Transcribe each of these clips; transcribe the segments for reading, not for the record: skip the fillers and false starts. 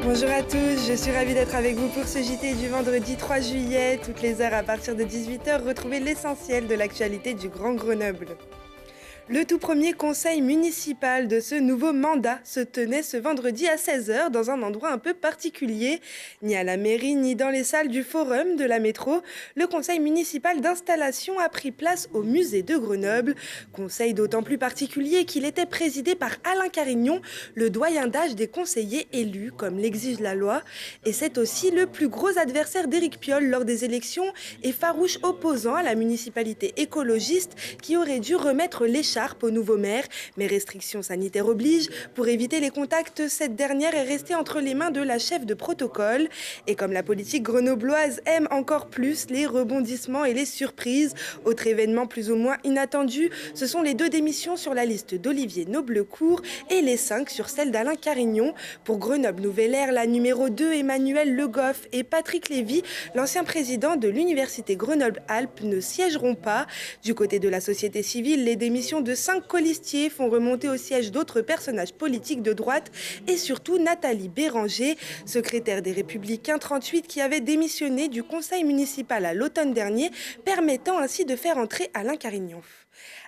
Bonjour à tous, je suis ravie d'être avec vous pour ce JT du vendredi 3 juillet. Toutes les heures à partir de 18h, retrouvez l'essentiel de l'actualité du Grand Grenoble. Le tout premier conseil municipal de ce nouveau mandat se tenait ce vendredi à 16h dans un endroit un peu particulier. Ni à la mairie, ni dans les salles du forum de la métro, le conseil municipal d'installation a pris place au musée de Grenoble. Conseil d'autant plus particulier qu'il était présidé par Alain Carignon, le doyen d'âge des conseillers élus, comme l'exige la loi. Et c'est aussi le plus gros adversaire d'Éric Piolle lors des élections et farouche opposant à la municipalité écologiste qui aurait dû remettre l'écharpe au nouveau maire, mais restrictions sanitaires obligent. Pour éviter les contacts, cette dernière est restée entre les mains de la chef de protocole. Et comme la politique grenobloise aime encore plus les rebondissements et les surprises, autre événement plus ou moins inattendu, ce sont les 2 démissions sur la liste d'Olivier Noblecourt et les 5 sur celle d'Alain Carignon. Pour Grenoble Nouvelle Ère, la numéro 2, Emmanuel Le Goff et Patrick Lévy, l'ancien président de l'université Grenoble-Alpes, ne siégeront pas. Du côté de la société civile, les démissions de 5 colistiers font remonter au siège d'autres personnages politiques de droite et surtout Nathalie Béranger, secrétaire des Républicains 38 qui avait démissionné du conseil municipal à l'automne dernier, permettant ainsi de faire entrer Alain Carignon.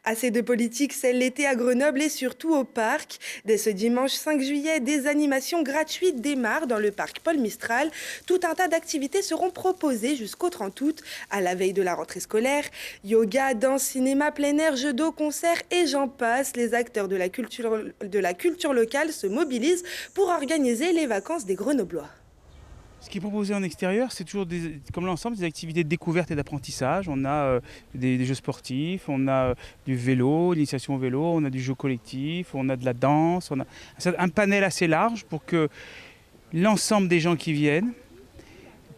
Assez de politique, c'est l'été à Grenoble et surtout au parc. Dès ce dimanche 5 juillet, des animations gratuites démarrent dans le parc Paul Mistral. Tout un tas d'activités seront proposées jusqu'au 30 août, à la veille de la rentrée scolaire. Yoga, danse, cinéma, plein air, jeux d'eau, concerts et j'en passe. Les acteurs de la culture locale se mobilisent pour organiser les vacances des Grenoblois. Ce qui est proposé en extérieur, c'est toujours comme l'ensemble des activités de découverte et d'apprentissage. On a des jeux sportifs, on a du vélo, l'initiation au vélo, on a du jeu collectif, on a de la danse, on a un panel assez large pour que l'ensemble des gens qui viennent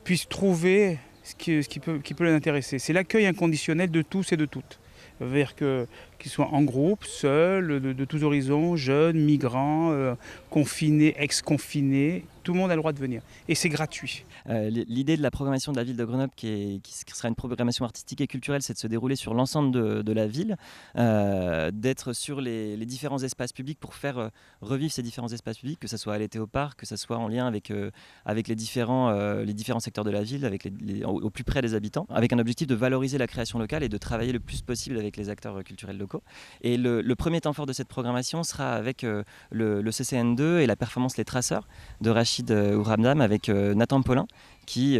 puissent trouver ce qui peut les intéresser. C'est l'accueil inconditionnel de tous et de toutes. C'est-à-dire qu'ils soient en groupe, seuls, de tous horizons, jeunes, migrants, confinés, ex-confinés, tout le monde a le droit de venir. Et c'est gratuit. L'idée de la programmation de la ville de Grenoble, qui sera une programmation artistique et culturelle, c'est de se dérouler sur l'ensemble de la ville, d'être sur les différents espaces publics pour faire revivre ces différents espaces publics, que ce soit à l'été au parc, que ce soit en lien avec les différents secteurs de la ville, au plus près des habitants, avec un objectif de valoriser la création locale et de travailler le plus possible avec les acteurs culturels locaux. Et le premier temps fort de cette programmation sera avec le CCN2 et la performance Les Traceurs de Rachid Ouramdam avec Nathan Paulin, qui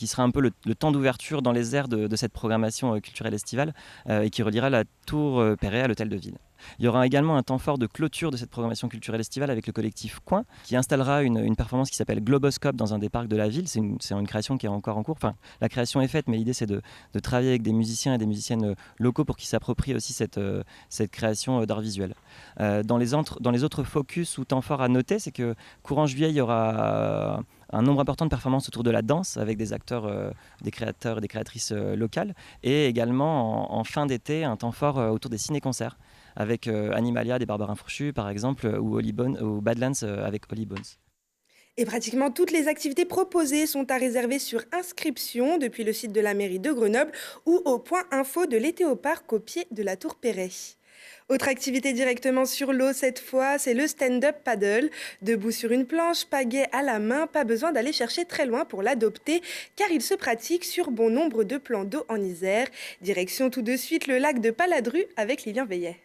sera un peu le temps d'ouverture dans les airs de cette programmation culturelle estivale et qui reliera la Tour Perret à l'Hôtel de Ville. Il y aura également un temps fort de clôture de cette programmation culturelle estivale avec le collectif Coin, qui installera une performance qui s'appelle Globoscope dans un des parcs de la ville. C'est une création qui est encore en cours. Enfin, la création est faite, mais l'idée c'est de travailler avec des musiciens et des musiciennes locaux pour qu'ils s'approprient aussi cette création d'art visuel. Dans les autres focus ou temps forts à noter, c'est que courant juillet, il y aura un nombre important de performances autour de la danse avec des acteurs, des créateurs et des créatrices locales, et également en fin d'été, un temps fort autour des ciné-concerts avec Animalia des Barbarins Fourchus par exemple, ou Badlands avec Holly Bones. Et pratiquement toutes les activités proposées sont à réserver sur inscription depuis le site de la mairie de Grenoble ou au point info de l'été au parc au pied de la Tour Perret. Autre activité directement sur l'eau cette fois, c'est le stand-up paddle. Debout sur une planche, pagaie à la main, pas besoin d'aller chercher très loin pour l'adopter car il se pratique sur bon nombre de plans d'eau en Isère. Direction tout de suite le lac de Paladru avec Lilian Veillet.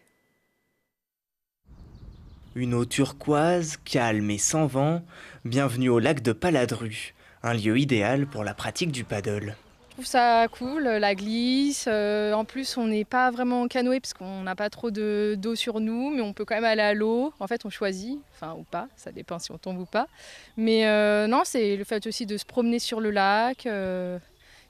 Une eau turquoise, calme et sans vent, bienvenue au lac de Paladru, un lieu idéal pour la pratique du paddle. Je trouve ça cool, la glisse, en plus on n'est pas vraiment en canoë parce qu'on n'a pas trop d'eau sur nous, mais on peut quand même aller à l'eau. En fait on choisit, enfin ou pas, ça dépend si on tombe ou pas. Mais non, c'est le fait aussi de se promener sur le lac,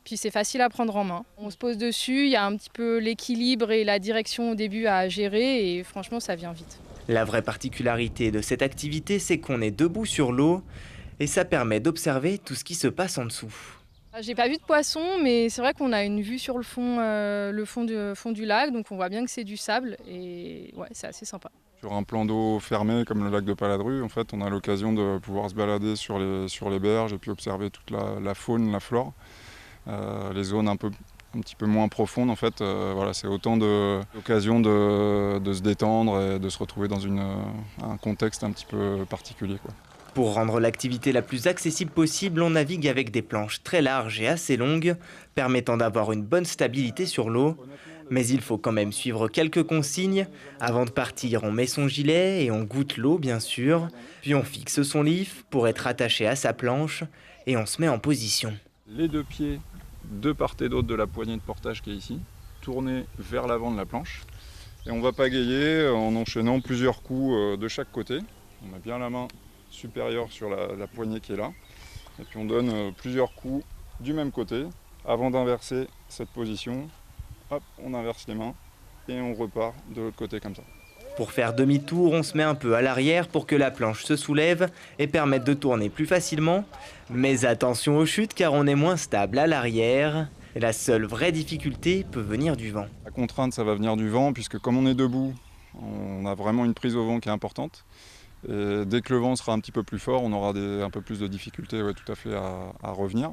puis c'est facile à prendre en main. On se pose dessus, il y a un petit peu l'équilibre et la direction au début à gérer et franchement ça vient vite. La vraie particularité de cette activité, c'est qu'on est debout sur l'eau et ça permet d'observer tout ce qui se passe en dessous. J'ai pas vu de poisson, mais c'est vrai qu'on a une vue sur le fond du lac, donc on voit bien que c'est du sable et ouais, c'est assez sympa. Sur un plan d'eau fermé comme le lac de Paladru, en fait, on a l'occasion de pouvoir se balader sur les berges et puis observer toute la faune, la flore, les zones un petit peu moins profondes. En fait, voilà, c'est autant d'occasions de se détendre et de se retrouver dans un contexte un petit peu particulier, quoi. Pour rendre l'activité la plus accessible possible, on navigue avec des planches très larges et assez longues, permettant d'avoir une bonne stabilité sur l'eau. Mais il faut quand même suivre quelques consignes. Avant de partir, on met son gilet et on goûte l'eau bien sûr. Puis on fixe son leaf pour être attaché à sa planche et on se met en position. Les 2 pieds de part et d'autre de la poignée de portage qui est ici, tournés vers l'avant de la planche. Et on va pagayer en enchaînant plusieurs coups de chaque côté. On met bien la main supérieure sur la poignée qui est là. Et puis on donne plusieurs coups du même côté. Avant d'inverser cette position, hop, on inverse les mains et on repart de l'autre côté comme ça. Pour faire demi-tour, on se met un peu à l'arrière pour que la planche se soulève et permette de tourner plus facilement. Mais attention aux chutes car on est moins stable à l'arrière. Et la seule vraie difficulté peut venir du vent. La contrainte, ça va venir du vent puisque comme on est debout, on a vraiment une prise au vent qui est importante. Et dès que le vent sera un petit peu plus fort, on aura un peu plus de difficultés tout à fait à revenir.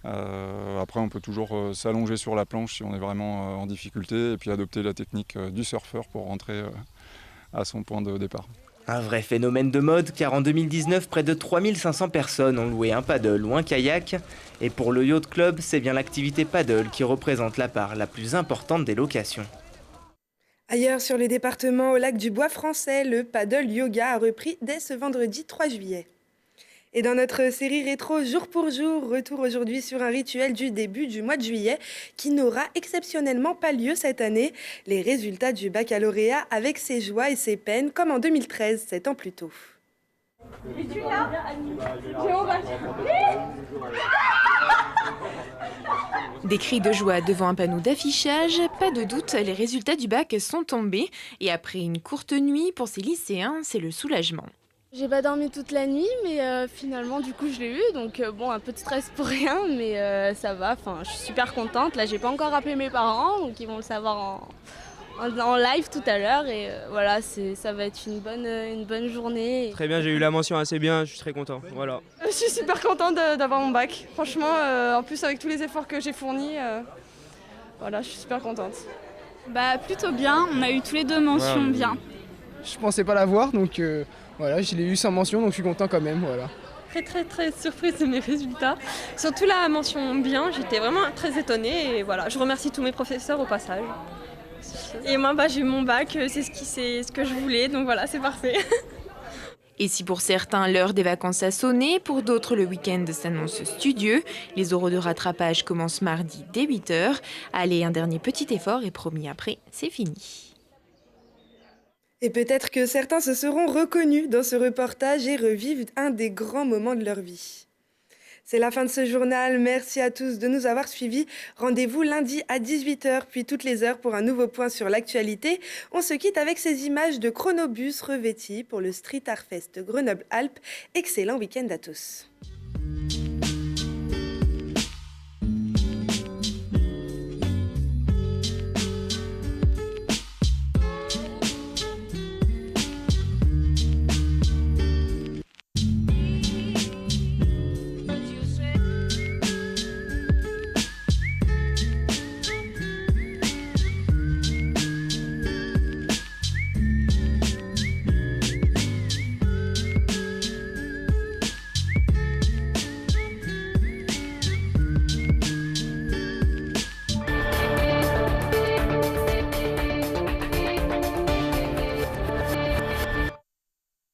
Après, on peut toujours s'allonger sur la planche si on est vraiment en difficulté et puis adopter la technique du surfeur pour rentrer à son point de départ. Un vrai phénomène de mode car en 2019, près de 3500 personnes ont loué un paddle ou un kayak. Et pour le Yacht Club, c'est bien l'activité paddle qui représente la part la plus importante des locations. Ailleurs sur le département, au lac du Bois français, le paddle yoga a repris dès ce vendredi 3 juillet. Et dans notre série rétro jour pour jour, retour aujourd'hui sur un rituel du début du mois de juillet qui n'aura exceptionnellement pas lieu cette année. Les résultats du baccalauréat avec ses joies et ses peines comme en 2013, 7 ans plus tôt. Es-tu là ? Des cris de joie devant un panneau d'affichage, pas de doute, les résultats du bac sont tombés. Et après une courte nuit, pour ces lycéens, c'est le soulagement. J'ai pas dormi toute la nuit, mais finalement, du coup, je l'ai eu. Donc, bon, un peu de stress pour rien, mais ça va. Enfin, je suis super contente. Là, j'ai pas encore appelé mes parents, donc ils vont le savoir en live tout à l'heure. Et voilà, ça va être une bonne journée. Très bien, j'ai eu la mention assez bien, je suis très content. Voilà. Je suis super contente d'avoir mon bac. Franchement, en plus, avec tous les efforts que j'ai fournis, voilà, je suis super contente. Bah, plutôt bien. On a eu tous les 2 mentions bien. Je pensais pas l'avoir, donc voilà, je l'ai eu sans mention, donc je suis content quand même, voilà. Très surprise de mes résultats. Surtout la mention bien, j'étais vraiment très étonnée et voilà, je remercie tous mes professeurs au passage. Et moi, j'ai eu mon bac, c'est ce que je voulais, donc voilà, c'est parfait. Et si pour certains l'heure des vacances a sonné, pour d'autres le week-end s'annonce studieux. Les oraux de rattrapage commencent mardi dès 8h. Allez, un dernier petit effort et promis après, c'est fini. Et peut-être que certains se seront reconnus dans ce reportage et revivent un des grands moments de leur vie. C'est la fin de ce journal. Merci à tous de nous avoir suivis. Rendez-vous lundi à 18h, puis toutes les heures pour un nouveau point sur l'actualité. On se quitte avec ces images de chronobus revêtis pour le Street Art Fest Grenoble-Alpes. Excellent week-end à tous.